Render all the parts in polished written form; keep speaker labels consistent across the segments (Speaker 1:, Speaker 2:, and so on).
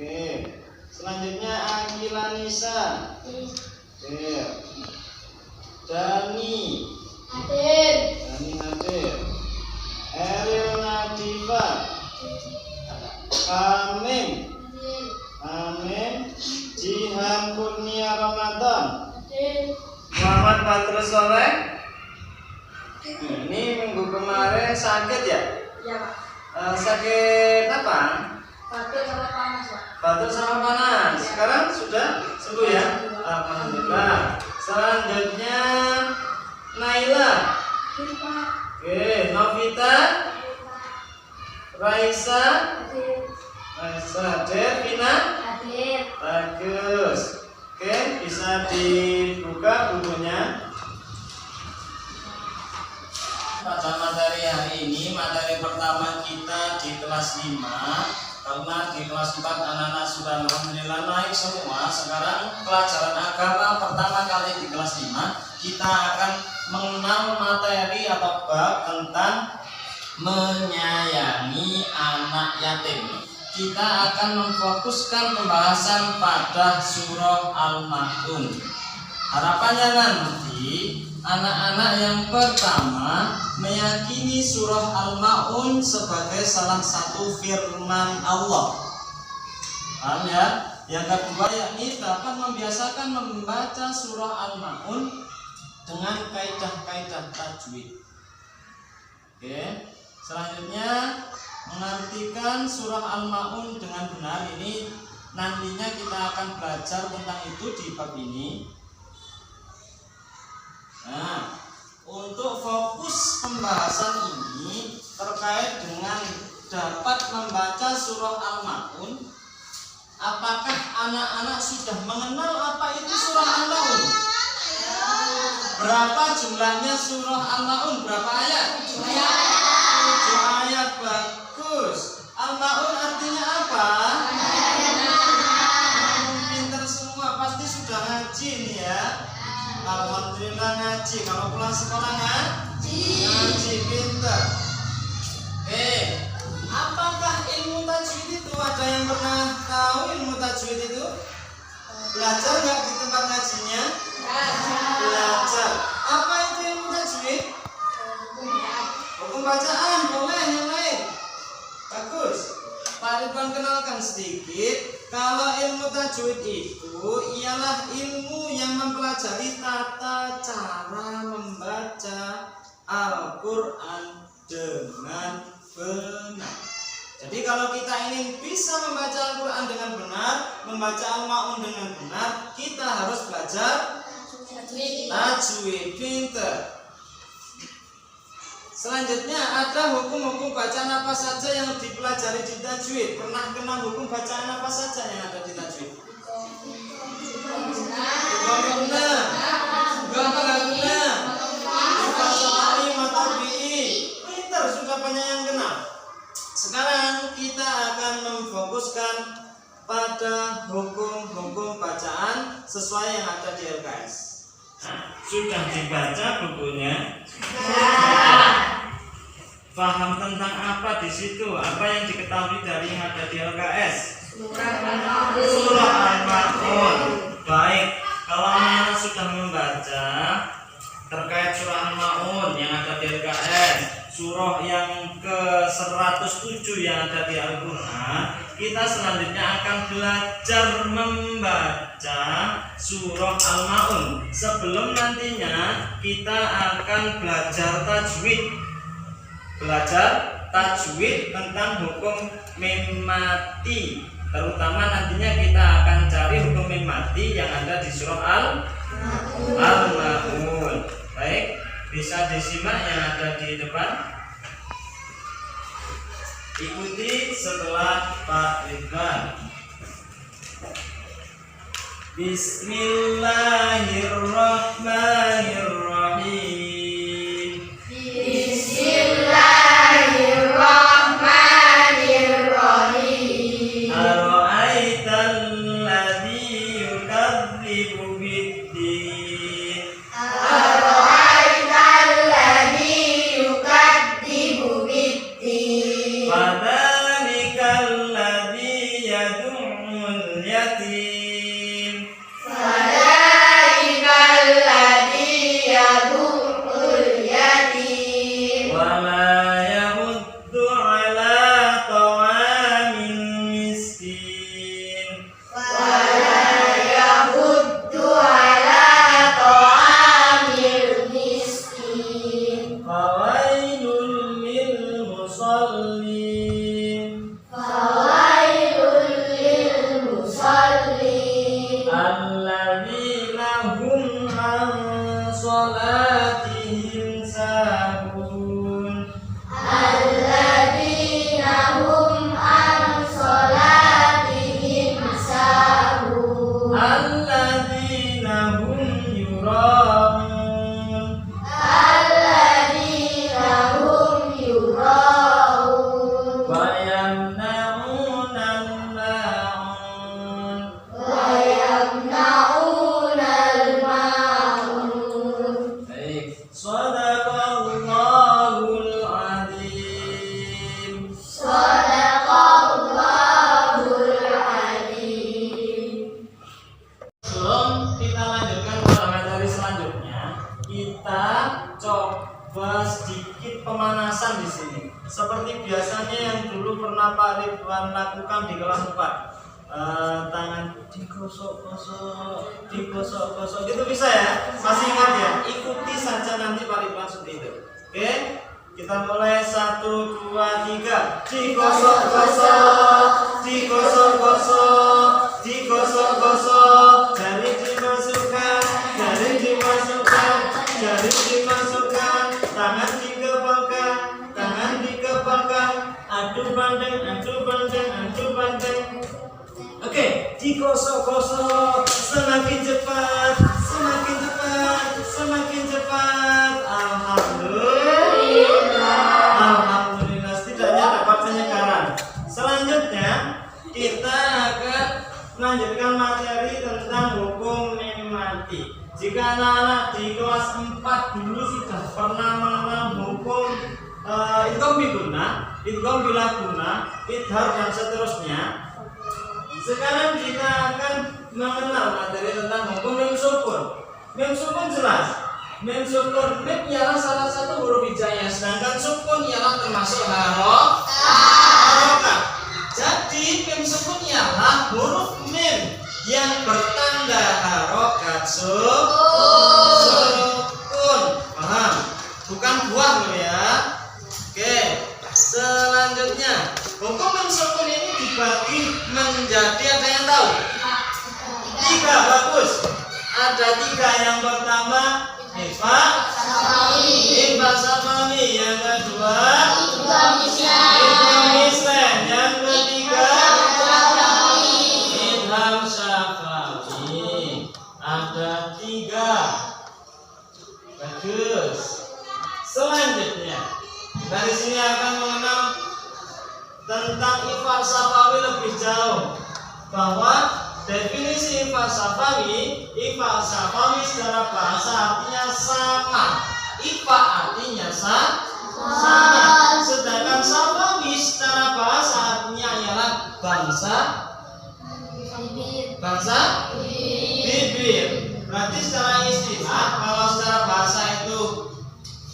Speaker 1: Oke. Selanjutnya Akilanisa. Hadir. Dani.
Speaker 2: Hadir.
Speaker 1: Dani hadir. Eril Nadifa. Amin.
Speaker 2: Hadir.
Speaker 1: Amin. Jihan Kurnia Ramadan.
Speaker 2: Hadir.
Speaker 1: Muhammad Badrus Soleh. Ini minggu kemarin sakit ya?
Speaker 2: Ya, Pak.
Speaker 1: Sakit apa?
Speaker 2: Batuk sama panas, Pak.
Speaker 1: Batuk sama panas. Sekarang sudah sembuh ya? Alhamdulillah. Selanjutnya Naila.
Speaker 2: Hadir, Pak.
Speaker 1: Oke, Novita. Raisa.
Speaker 2: Hadir.
Speaker 1: Raisa hadir. Vina.
Speaker 2: Hadir.
Speaker 1: Bagus. Oke, bisa dibuka bukunya. Pada materi hari ini, materi pertama kita di kelas 5. Karena di kelas 4 anak-anak sudah alhamdulillah naik semua. Sekarang pelajaran agama pertama kali di kelas 5, kita akan mengenal materi atau bab tentang menyayangi anak yatim. Kita akan memfokuskan pembahasan pada surah Al-Ma'un. Harapannya nanti anak-anak yang pertama meyakini surah Al-Ma'un sebagai salah satu firman Allah. Paham ya? Yang kedua yakni dapat membiasakan membaca surah Al-Ma'un dengan kaidah-kaidah tajwid. Oke. Selanjutnya mengartikan surah Al-Ma'un dengan benar. Ini nantinya kita akan belajar tentang itu di bab ini. Nah, untuk fokus pembahasan ini terkait dengan dapat membaca surah Al-Ma'un, apakah anak-anak sudah mengenal apa itu surah Al-Ma'un? Berapa jumlahnya surah Al-Ma'un? Berapa ayat? 7 ayat. Bagus. Al-Ma'un artinya apa? Pinter semua, pasti sudah ngaji nih ya. Alhamdulillah ngaji. Kalau pulang sekolah ngaji pinter. Apakah ilmu tajwid itu ada yang pernah tahu ilmu tajwid itu? Belajar nggak di tempat ngajinya? Belajar. Apa itu ilmu tajwid? Hukum bacaan. Boleh yang lain. Bagus. Pak Ridwan kenalkan sedikit. Kalau ilmu tajwid itu ialah ilmu yang mempelajari tata cara membaca Al-Quran dengan benar. Jadi kalau kita ingin bisa membaca Al-Quran dengan benar, membaca Al-Ma'un dengan benar, kita harus belajar tajwid. Pinter. Selanjutnya ada hukum-hukum bacaan apa saja yang dipelajari di tajwid. Pernah kenal hukum bacaan apa saja yang ada di tajwid? Pintar, sudah banyak yang kenal. Sekarang kita akan memfokuskan pada hukum-hukum bacaan sesuai yang ada di LKS. Sudah dibaca bukunya? Paham tentang apa di situ? Apa yang diketahui dari yang ada di LKS? Surah Al-Ma'un. Baik, kalau anak-anak sudah membaca terkait surah Al-Ma'un yang ada di LKS, surah yang ke-107 yang ada di Al-Quran, kita selanjutnya akan belajar membaca surah Al-Ma'un. Sebelum nantinya kita akan belajar tajwid. Belajar tajwid tentang hukum mim mati. Terutama nantinya kita akan cari hukum mim mati yang ada di surah Al-Ma'un. Baik, bisa disimak yang ada di depan. Ikuti setelah Pak Ridwan. Bismillahirrahmanirrahim.
Speaker 2: Bismillahirrahmanirrahim.
Speaker 1: Ara'aital ladzi yukadzibu bid-din.
Speaker 2: Ara'aital ladzi yukadzibu bid-din.
Speaker 1: Fadzalikal ladzi yad'u yad'umul yatim.
Speaker 2: Fadzalikal ladzi yad'ul yatim.
Speaker 1: Wa la yahuddu ala ta'amil miskin.
Speaker 2: Wala yahuddu ala ta'amil miskin.
Speaker 1: Fawailul lil musallin.
Speaker 2: Fawailul lil musallin.
Speaker 1: Alladzina hum an sholatihim sahun.
Speaker 2: Alladzina hum an sholatihim sahun.
Speaker 1: Alladzina hum yura'un.
Speaker 2: Alladzina hum yura'un.
Speaker 1: Wa yamna'unal ma'un.
Speaker 2: Wa yamna'unal ma'un.
Speaker 1: Baik, Shadaqallahul adzim.
Speaker 2: Shadaqallahul adzim.
Speaker 1: Sebelum kita lanjutkan pada materi selanjutnya, kita coba sedikit pemanasan di sini. Seperti biasanya yang dulu pernah Pak Ridwan lakukan di kelas 4. Tangan digosok-gosok gitu bisa ya? Masih ingat ya? Ikuti saja nanti Pak Ridwan seperti itu. Oke? Kita mulai 1, 2, 3. Digosok-gosok, digosok-gosok, digosok-gosok. Jari dimasukkan, jari dimasukkan, jari dimasukkan. Tangan dikepalkan, tangan dikepalkan. Adu bandeng, adu bandeng, adu bandeng. Oke, digosok-gosok. Semakin cepat, semakin cepat, semakin cepat. Alhamdulillah, setidaknya dapat penyegaran. Selanjutnya kita akan melanjutkan materi tentang hukum mem mati. Jika anak-anak di kelas 4 dulu sudah pernah mengenal hukum idgham biguna, idgham bilaguna, idhar dan seterusnya, sekarang kita akan mengenal materi tentang hukum mem sukun. Mem sukun jelas. Mem sukun, mem ialah salah satu huruf hijaiyah, sedangkan sukun ialah termasuk harokat. Jadi mem sukun ialah huruf mem yang bertanda harokat sukun. Paham? Bukan buah loh ya. Oke, selanjutnya hukum mem sukun ini dibagi menjadi, ada yang tahu? 3, bagus. Ada 3. Yang pertama Ifa Safawi, yang kedua Idgham Mislen, yang ketiga Idgham Syafawi. Ada 3. Bagus. Selanjutnya kita di sini akan mengenal tentang Ifa Safawi lebih jauh, bahwa definisi Ifa Safawi secara bahasa artinya sama. Ifa artinya sama. Sedangkan Safawi secara bahasa artinya ialah bangsa bibir. Berarti secara istilah, kalau secara bahasa itu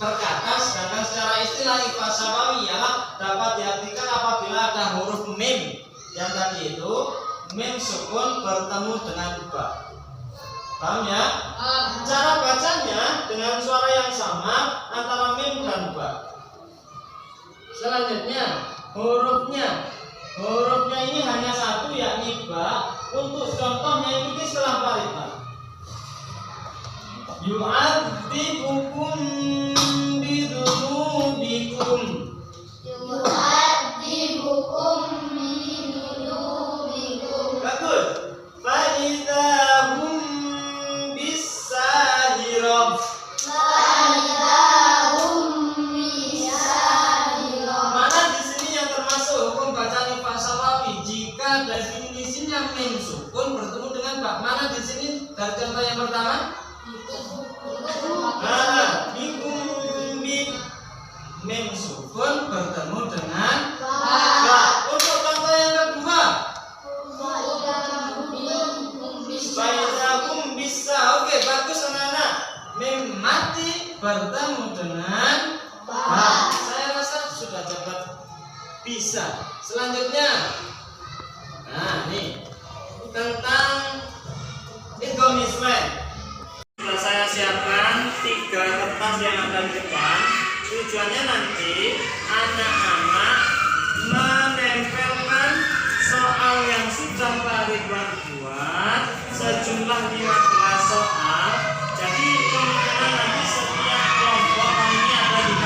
Speaker 1: perkata, sedangkan secara istilah Ifa Safawi ialah dapat diartikan apabila ada huruf mim yang tadi itu mim sukun bertemu dengan ba. Paham ya? Cara bacanya dengan suara yang sama antara mim dan ba. Selanjutnya hurufnya ini hanya satu, yakni ba. Untuk contohnya ikuti setelah Pak Ridwan. Yu'adzibukum bidunubikum. Bagus. Fa'idahum bisahirah. Mana di sini yang termasuk hukum bacaan Ifa Safawi? Jika definisinya mim sukun bertemu dengan ba. Mana di sini dari contoh yang pertama? Bikum mim sukun bertemu dengan ba. Untuk contoh yang kedua, bertemu dengan ba. Saya rasa sudah dapat bisa. Selanjutnya, nah ini tentang Indomisland. Sudah saya siapkan 3 kertas yang ada di depan. Tujuannya nanti anak-anak menempelkan soal yang sudah Pak Ridwan buat sejumlah 15 soal. Jadi kemungkinan nanti setiap kelompok ini ada 5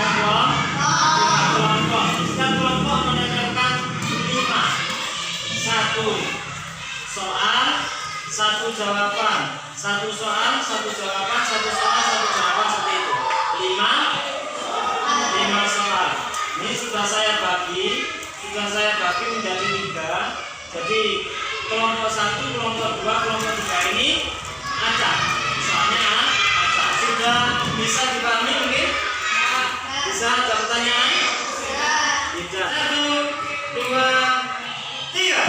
Speaker 1: kelompok. Setiap kelompok menempelkan 5. 1 soal, 1 jawaban. 1 soal, 1 jawaban, 1 soal, 1 jawaban, seperti itu. 5 soal. Ini sudah saya bagi menjadi 3. Jadi kelompok 1, kelompok 2, kelompok 3 ini acak. Soalnya acak. Sudah bisa dipahami mungkin? Bisa? Ada pertanyaan? Tidak. 1, 2, 3.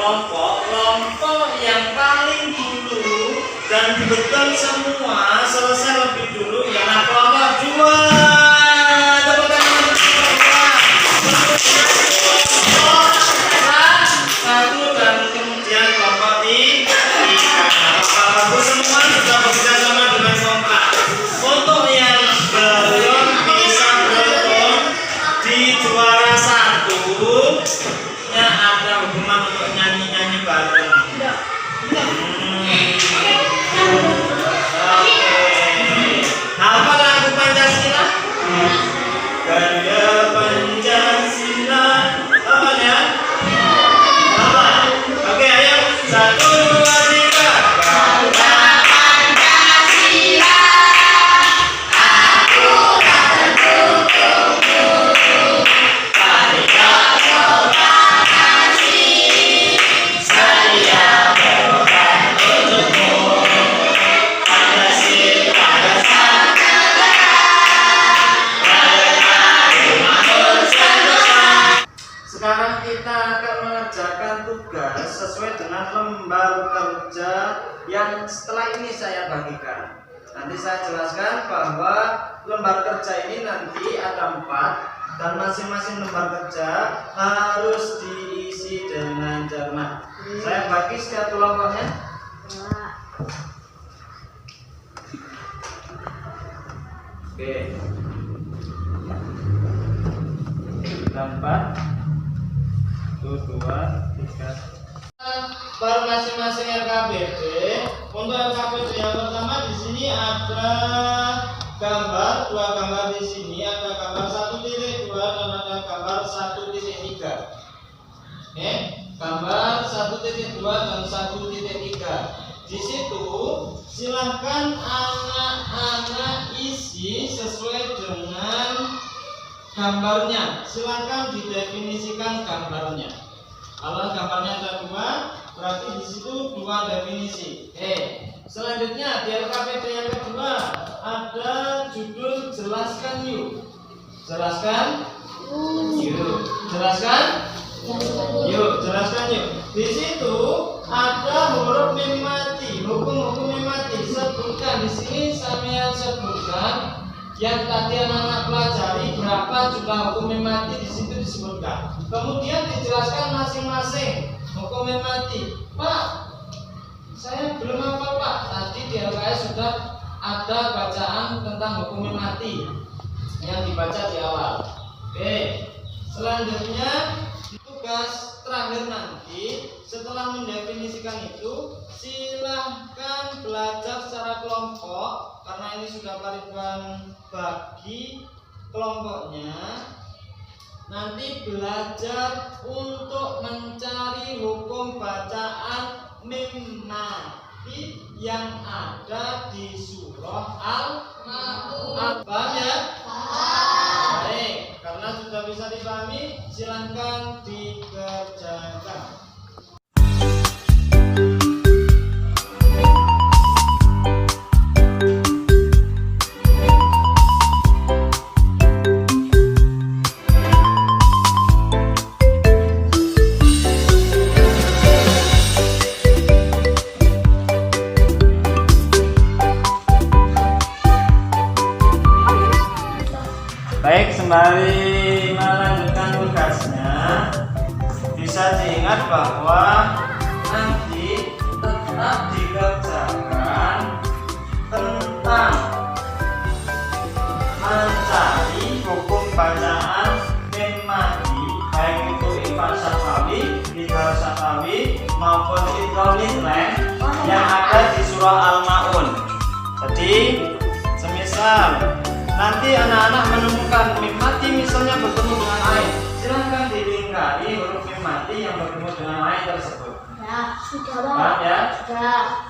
Speaker 1: Kelompok yang paling dulu dan betul semua selesai lebih dulu ialah kelompok 2. Tepuk tangan untuk kelompok 1 dan kemudian kelompok 3. Bapak-bapak semua sudah bekerja sama dengan kompak. Untuk yang belum bisa beruntung di juara 1 ada hukuman untuk nyanyi-nyanyi bareng. Apa lagu Pancasila? Ganda Pancasila. Apa ya? Apa? Oke, ayo. 1, 2, 3. Ganda Pancasila. Aku tak tertutup. Sekarang kita akan mengerjakan tugas sesuai dengan lembar kerja yang setelah ini saya bagikan. Nanti saya jelaskan bahwa lembar kerja ini nanti ada 4 dan masing-masing lembar kerja harus diisi dengan cermat. Saya bagi setiap kelompoknya. Oke. 4 1, 2, 3. Per masing-masing RKPD. Untuk RKPD yang pertama di sini ada gambar, 2 gambar di sini, ada gambar 1.2 dan ada gambar 1.3. Oke, gambar 1.2 dan 1.3. Di situ silahkan anak-anak isi sesuai dengan gambarnya. Silahkan didefinisikan gambarnya. Kalau gambarnya ada 2, berarti di situ 2 definisi. Selanjutnya di RKPD yang kedua ada judul jelaskan yuk. Jelaskan yuk. Jelaskan yuk. Jelaskan yuk. Di situ ada huruf mim mati, hukum-hukum mim mati. Sebutkan di sini, saya sebutkan yang tadi anak-anak pelajari berapa berapa jumlah hukum mati di situ disebutkan. Kemudian dijelaskan masing-masing hukum mati. Pak, saya belum hafal Pak. Tadi di LKS sudah ada bacaan tentang hukum mati yang dibaca di awal. Oke, selanjutnya tugas terakhir nanti setelah mendefinisikan itu silahkan belajar secara kelompok karena ini sudah Paridwan bagi kelompoknya. Nanti belajar untuk mencari hukum bacaan mim mati yang ada di surah Al-Ma'un. Paham ya? Baik, karena sudah bisa dipahami, silahkan dikerjakan. Baik, sembari melanjutkan tugasnya, bisa diingat bahwa nanti tetap dikerjakan tentang mencari hukum bacaan mim mati, baik itu Iqra Syafawi, Idhar Syafawi maupun Idhar Lidlen yang ada di surah Al-Ma'un. Jadi, semisal nanti anak-anak menemukan mim mati misalnya bertemu dengan ain, silahkan dilingkari huruf mim mati yang bertemu dengan ain tersebut.
Speaker 2: Ya, sudah Pak.
Speaker 1: Paham ya?
Speaker 2: Sudah.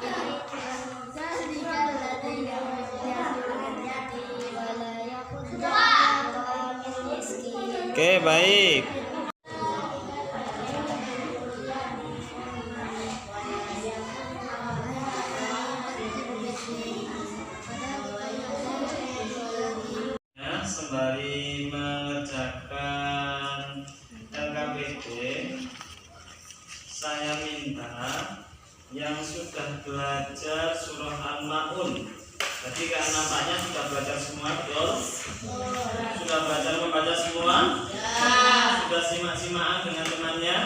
Speaker 1: Oke, baik. Sembari mengerjakan LKPD, saya minta yang sudah belajar surah Al-Ma'un. Jadi kan nampaknya sudah belajar semua, betul? Sudah belajar membaca semua? Sudah simak-simaan dengan temannya?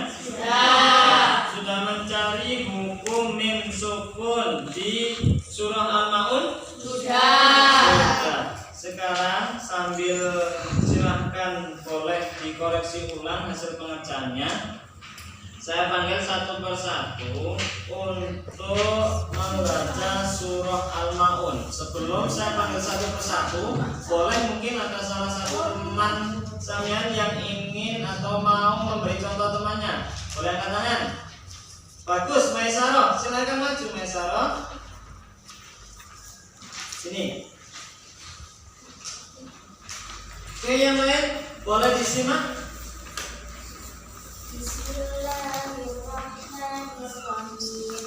Speaker 1: Sudah mencari hukum mim sukun di surah Al-Ma'un? Sudah. Sekarang sambil silahkan boleh dikoreksi ulang hasil pengerjaannya. Saya panggil satu persatu untuk membaca surah Al-Ma'un. Sebelum saya panggil satu persatu, boleh mungkin ada salah satu teman sampean yang ingin atau mau memberi contoh temannya. Boleh angkat tangan? Bagus, Maisaro, silakan maju Maisaro. Sini. Oke, yang lain boleh disimak.
Speaker 2: Bismillahirrahmanirrahim.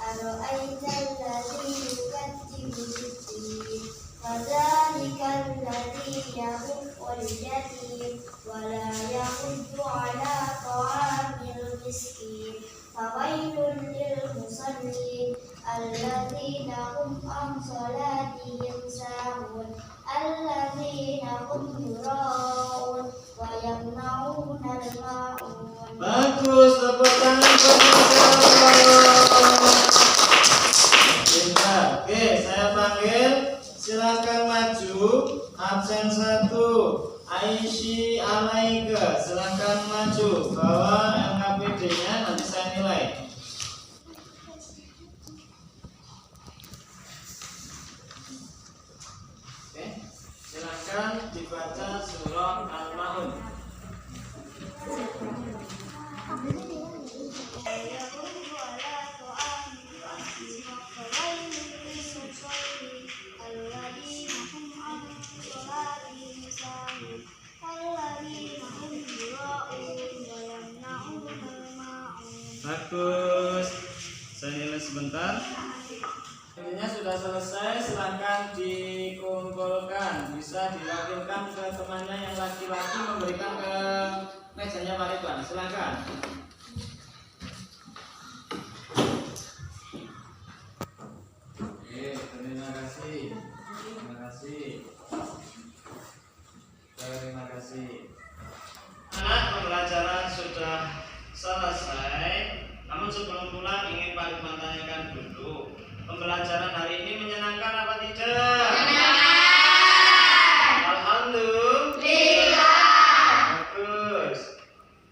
Speaker 2: Ara'aital ladzi yukadzibu bid-din wa dzalikal ladzi yahuqqul yatim wa la yahuddu 'ala ta'amil miskin. Fawailul lil musallin alladzina hum an salatihim sahun alladzina hum yura'un wa yamna'una al-ma'un.
Speaker 1: Bagus, tepuk tangan pintar. Oke, saya panggil, silakan maju. Absen 1 Aisyah Alaika, silakan maju. Bawa LKPD-nya, nanti saya nilai. Oke, silakan dibaca surah Al-Ma'un. Bagus. Saya nilai sebentar. Intinya sudah selesai, silahkan dikumpulkan. Bisa diwakilkan ke temannya yang laki-laki, memberikan ke mejanya Paridwan. Silahkan. Oke, terima kasih. Terima kasih. Terima kasih. Anak, pembelajaran sudah selesai. Namun sebelum pulang ingin Pak Lukman tanyakan dulu, pembelajaran hari ini menyenangkan apa tidak? Alhamdulillah. Bagus.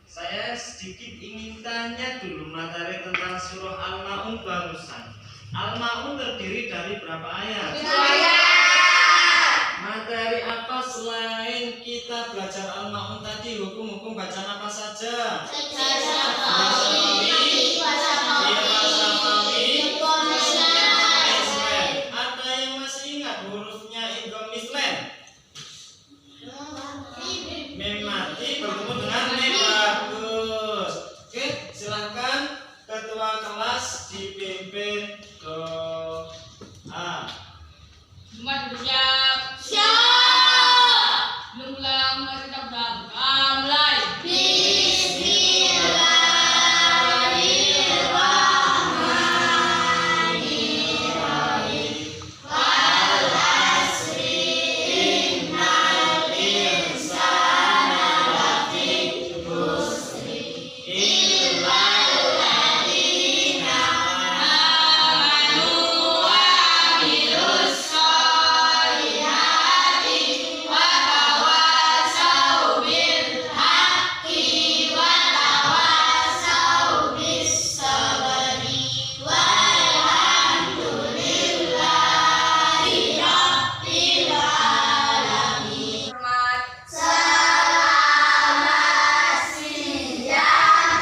Speaker 1: Saya sedikit ingin tanya dulu materi tentang surah Al-Ma'un barusan. Al-Ma'un terdiri dari berapa ayat? 2 ayat. Materi apa selain kita belajar Al-Ma'un tadi? Hukum-hukum bacaan apa saja? Ada yang masih ingat hurufnya idgham mislen? Mim mati bertemu dengan mim. Bagus. Oke, silahkan ketua kelas dipimpin doa.
Speaker 3: Semua bersiap. Siap. Belum mari kita mulai.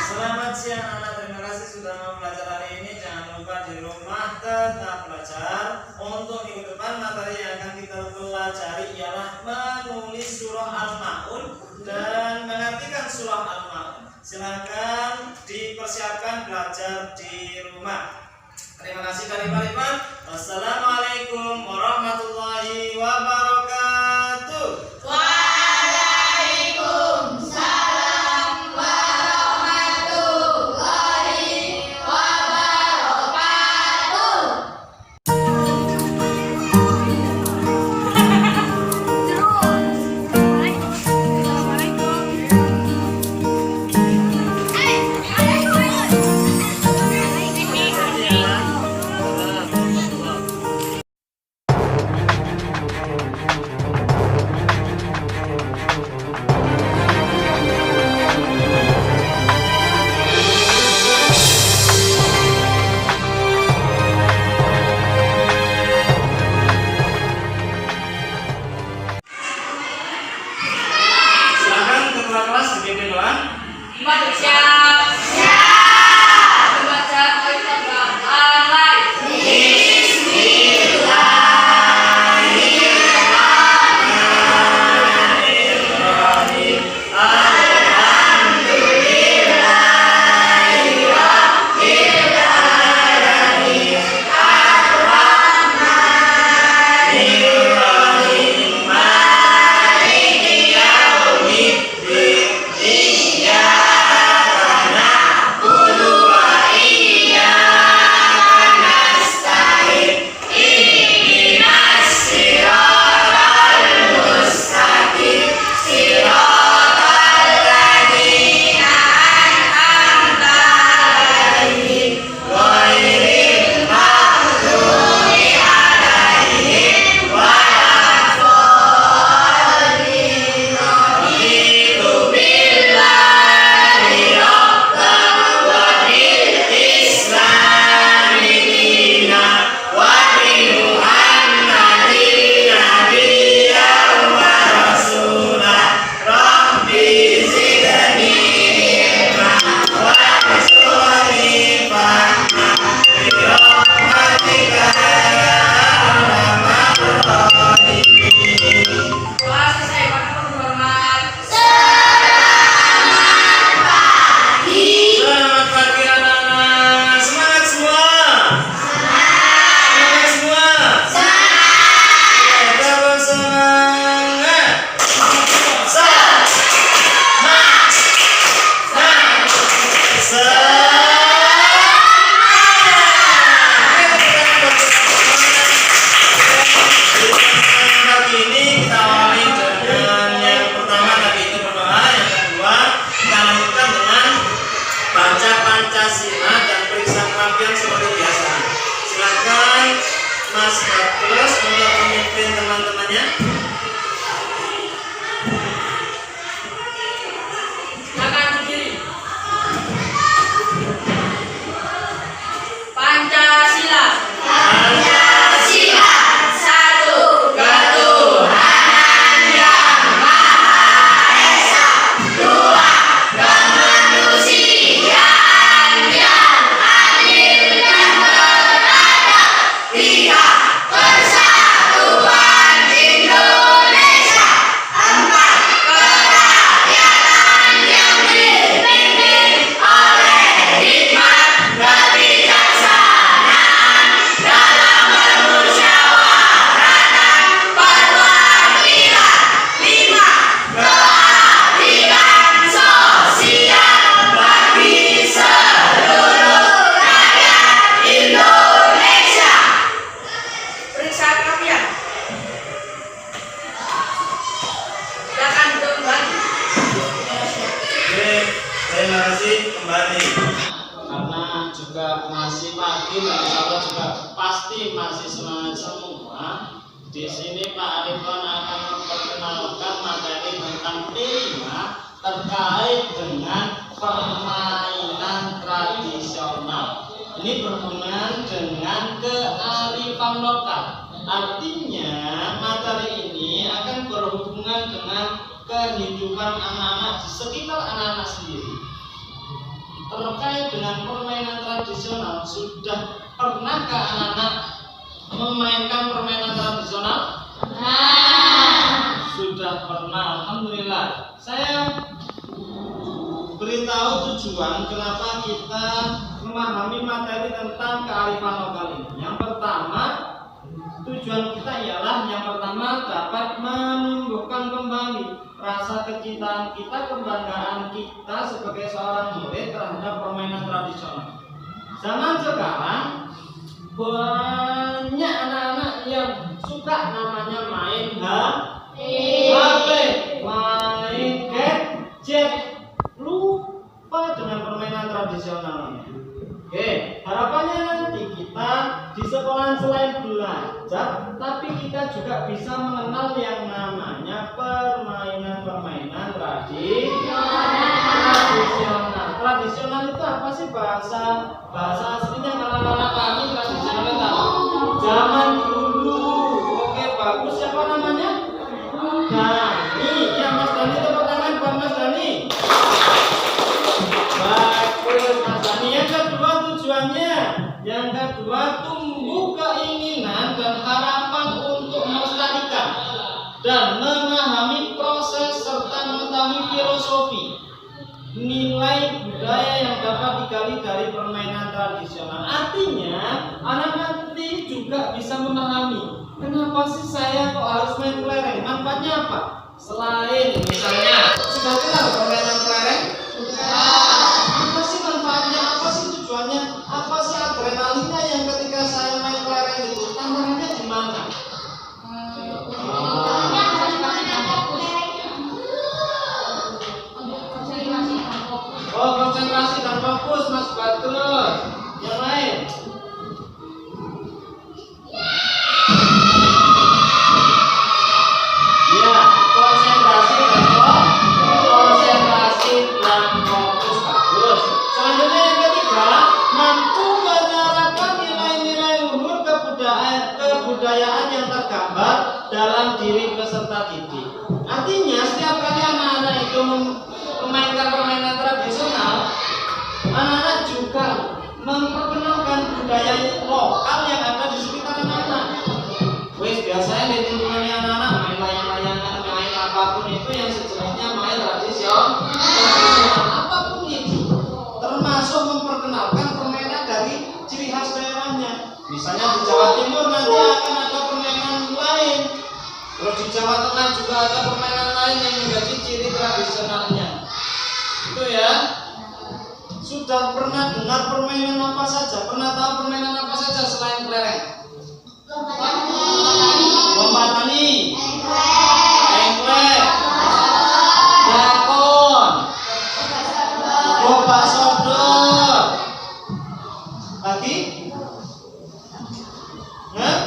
Speaker 1: Selamat siang anak, terima kasih sudah mau belajar hari ini. Jangan lupa di rumah tetap belajar. Untuk minggu depan materi yang akan kita pelajari ialah menulis surah Al-Ma'un dan mengartikan surah Al-Ma'un. Silakan dipersiapkan belajar di rumah. Terima kasih dari Pak Rifan. Wassalamualaikum warahmatullahi wabarakatuh. Silakan ketua kelas dipimpin doa.
Speaker 3: Semua bersiap. Siap. Membaca ayat mulai.
Speaker 1: Iya. Mas Bagus untuk memimpin teman-temannya.
Speaker 3: Silakan berdiri. Pancasila.
Speaker 1: Pancasila.
Speaker 3: Satu.
Speaker 1: Ketuhanan yang Maha Esa. Dua. Kemanusiaan yang adil dan beradab. Tiga. Persatuan Indonesia. Empat. Kerakyatan yang dipimpin oleh hikmat kebijaksanaan dalam permusyawaratan perwakilan. Lima. Keadilan sosial bagi seluruh rakyat Indonesia.
Speaker 3: Periksa kalian. Silakan duduk kembali.
Speaker 1: Oke, terima kasih kembali. Karena juga masih pagi dan insya juga pasti masih semangat semua. Di sini Pak Arifan akan memperkenalkan materi tentang tema terkait dengan permainan tradisional. Ini berhubungan dengan kearifan lokal. Artinya materi ini akan berhubungan dengan kehidupan anak-anak di sekitar anak-anak sendiri. Terkait dengan permainan tradisional, sudah pernahkah anak-anak memainkan permainan tradisional? Sudah pernah, alhamdulillah. Saya beritahu tujuan kenapa kita memahami materi tentang kearifan lokal ini. Yang pertama, tujuan kita ialah yang pertama dapat menumbuhkan kembali rasa kecintaan kita, kebanggaan kita sebagai seorang murid terhadap permainan tradisional. Zaman sekarang banyak anak-anak yang suka namanya main HP, main gadget, lupa dengan permainan tradisionalnya. Oke, harapannya nanti kita di sekolah selain belajar, tapi kita juga bisa mengenal yang namanya permainan-permainan tradisional. Tradisional itu apa sih bahasa aslinya? Kalau anak kami tradisional itu apa? Zaman dulu. Oke, bagus. Siapa namanya? Dani. Ya, Mas Dani, tepuk tangan buat Mas Dani. Bagus, Mas Dani. Yang kedua, tumbuh keinginan dan harapan untuk melestarikan dan memahami proses serta mengetahui filosofi nilai budaya yang dapat digali dari permainan tradisional. Artinya, anak nanti juga bisa memahami kenapa sih saya kok harus main kelereng, manfaatnya apa? Selain misalnya sudah kenal permainan kelereng? Apa sih manfaatnya? Apa sih tujuannya? Apa sih adrenalinnya yang ketika saya main kelereng itu? Tantangannya di mana? Oh, konsentrasi dan fokus, Mas Bagus. Yang lain? Ya, konsentrasi dan fokus, bagus. Selanjutnya yang ketiga, mampu menerapkan nilai-nilai luhur kebudayaan yang tergambar dalam diri peserta didik. Artinya setiap kali anak-anak itu memainkan permainan tradisional, anak-anak juga memperkenalkan budaya lokal yang ada di sekitar anak-anak. Wes biasanya di lingkungannya anak-anak main layang-layangan, main apapun itu yang sejenisnya main tradisional apapun itu, termasuk memperkenalkan permainan dari ciri khas daerahnya. Misalnya di Jawa Timur nanti akan ada permainan lain, terus di Jawa Tengah juga ada permainan lain yang menjadi ciri tradisionalnya. Itu ya. Sudah pernah dengar permainan apa saja? Pernah tahu permainan apa saja selain kelereng? Lompat tani, engklek, dakon, gobak sodor. Lagi? Hah?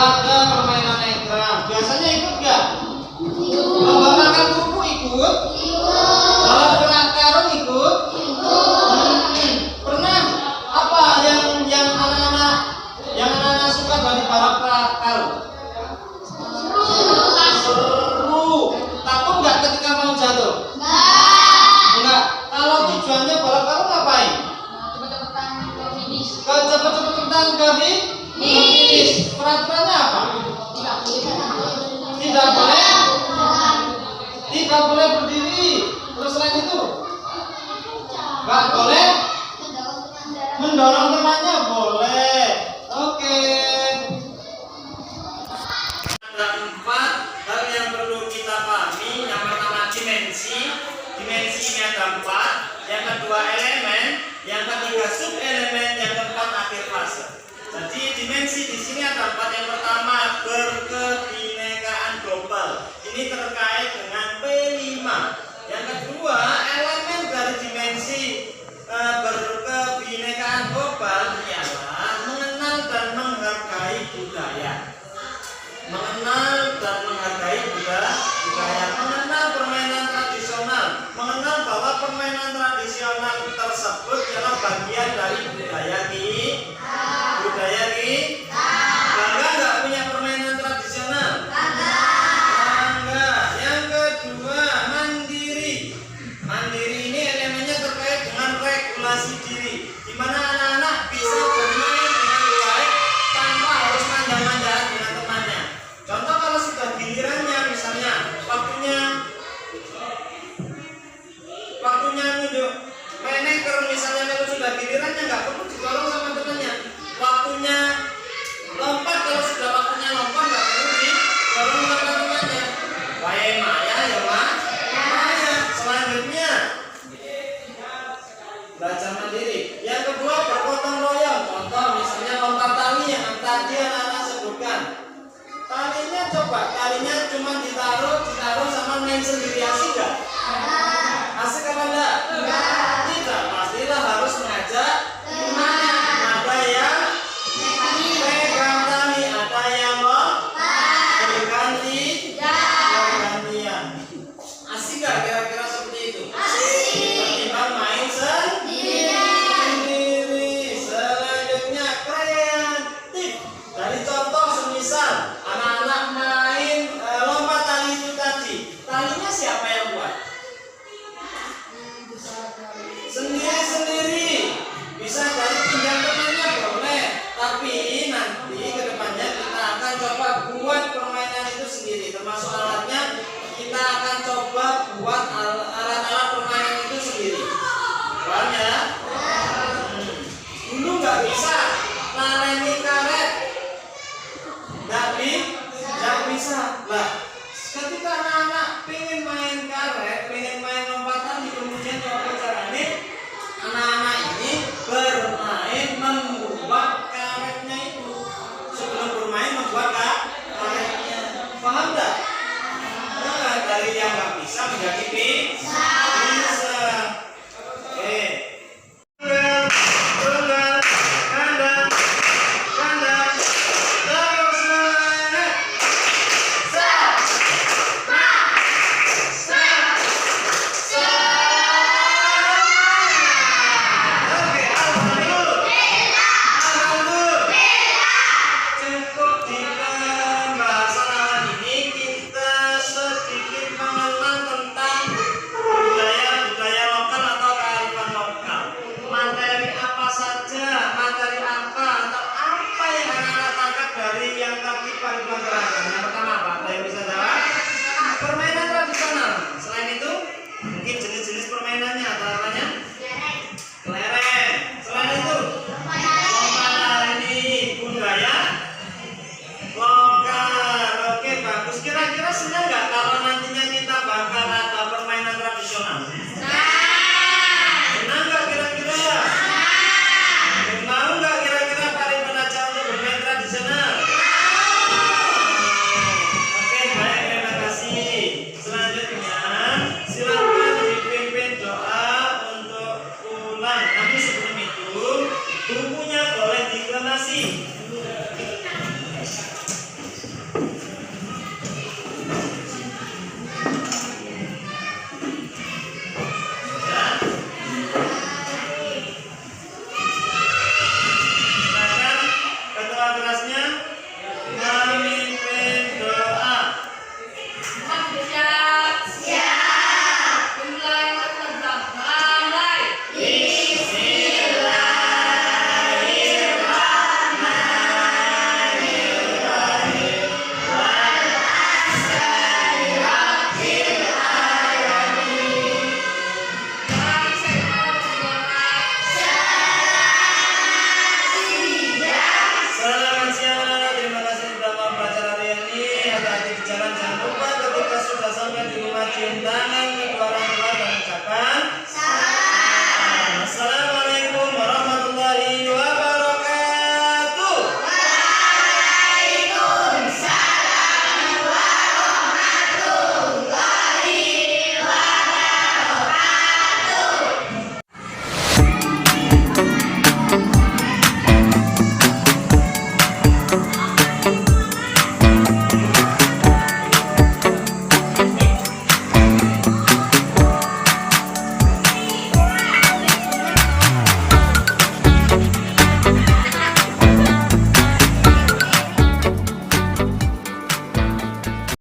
Speaker 1: Laga permainan ekran. Biasanya ikut nggak? Lomba makan kerupuk ikut? Balap gerak karung ikut? Pernah apa yang anak-anak suka dari balap gerak karung? Seru. Takut nggak ketika mau jatuh? Enggak. Kalau tujuannya balap karung ngapain? Cepet-cepetan ke finish. Peraturannya apa? Tidak boleh berdiri. Terus selain itu nggak boleh mendorong temannya. Boleh. Oke. Ada 4 hal yang perlu kita pahami. Yang pertama dimensi. Dimensi ini ada 4. Yang kedua elemen. Yang ketiga subelemen. Yang keempat akhir fase. Jadi dimensi di sini ada 4. Yang pertama berkebinekaan global. Ini terkait dengan P5. Yang kedua elemen dari dimensi berkebinekaan global ialah mengenal dan menghargai budaya. Mengenal dan menghargai budaya. Mengenal permainan tradisional. Mengenal bahwa permainan tradisional tersebut adalah bagian dari budaya kita. Bangga nggak punya permainan tradisional? Bangga. Yang kedua mandiri. Mandiri ini elemennya terkait dengan regulasi diri, di mana anak-anak bisa bermain dengan baik tanpa harus manja-manja dengan temannya. Contoh kalau sudah gilirannya, misalnya waktunya nunjuk maneker, misalnya kalau sudah gilirannya nggak perlu didorong sama temannya. Waktunya lompat, kalau sudah waktunya lompat nggak perlu didorong sama temannya. Wae Maya ya Maya. Selanjutnya belajar mandiri. Yang kedua bergotong royong. Contoh misalnya lompat tali yang tadi anak-anak sebutkan. Talinya cuma ditaruh sama main sendiri, asik nggak? Asik apa enggak?